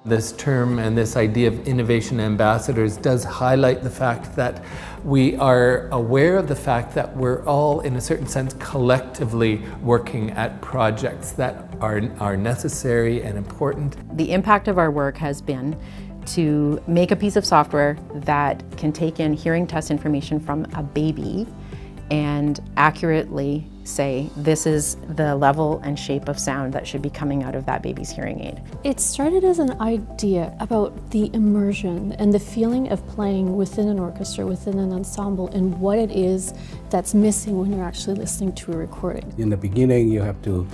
This term and this idea of innovation ambassadors does highlight the fact that we are aware of the fact that we're all, in a certain sense, collectively working at projects that are necessary and important. The impact of our work has been to make a piece of software that can take in hearing test information from a baby and accurately say, this is the level and shape of sound that should be coming out of that baby's hearing aid. It started as an idea about the immersion and the feeling of playing within an orchestra, within an ensemble, and what it is that's missing when you're actually listening to a recording. In the beginning, you have to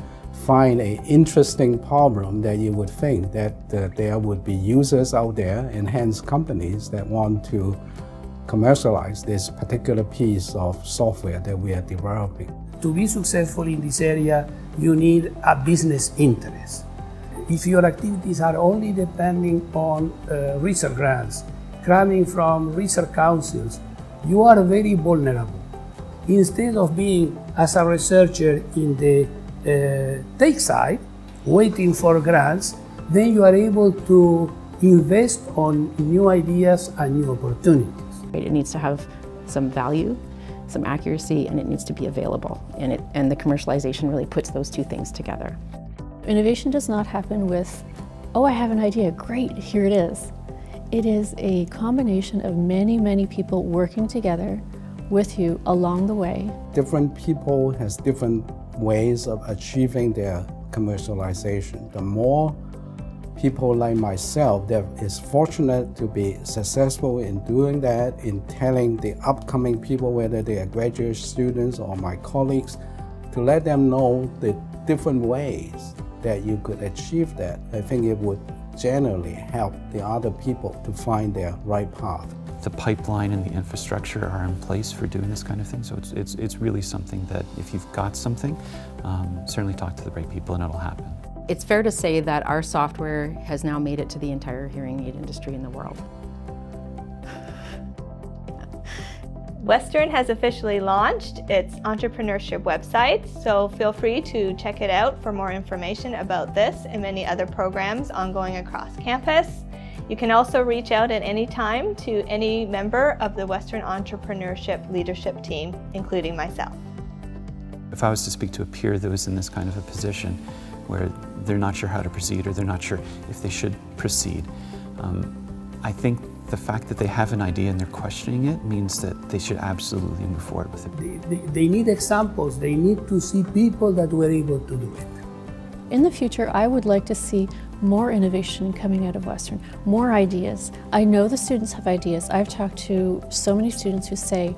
find an interesting problem that you would think that there would be users out there and hence companies that want to commercialize this particular piece of software that we are developing. To be successful in this area, you need a business interest. If your activities are only depending on research grants, coming from research councils, you are very vulnerable. Instead of being, as a researcher in the take side, waiting for grants, then you are able to invest on new ideas and new opportunities. It needs to have some value, some accuracy, and it needs to be available. And the commercialization really puts those two things together. Innovation does not happen with, oh, I have an idea, great, here it is. It is a combination of many, many people working together with you along the way. Different people has different ways of achieving their commercialization. The more people like myself that is fortunate to be successful in doing that, in telling the upcoming people, whether they are graduate students or my colleagues, to let them know the different ways that you could achieve that. I think it would generally help the other people to find their right path. The pipeline and the infrastructure are in place for doing this kind of thing, so it's really something that if you've got something, certainly talk to the right people and it'll happen. It's fair to say that our software has now made it to the entire hearing aid industry in the world. Western has officially launched its entrepreneurship website, so feel free to check it out for more information about this and many other programs ongoing across campus. You can also reach out at any time to any member of the Western Entrepreneurship Leadership Team, including myself. If I was to speak to a peer that was in this kind of a position where they're not sure how to proceed or they're not sure if they should proceed, I think the fact that they have an idea and they're questioning it means that they should absolutely move forward with it. They need examples. They need to see people that were able to do it. In the future, I would like to see more innovation coming out of Western, more ideas. I know the students have ideas. I've talked to so many students who say,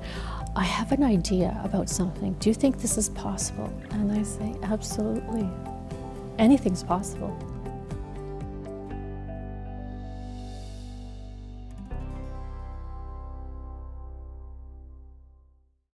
I have an idea about something. Do you think this is possible? And I say, absolutely. Anything's possible.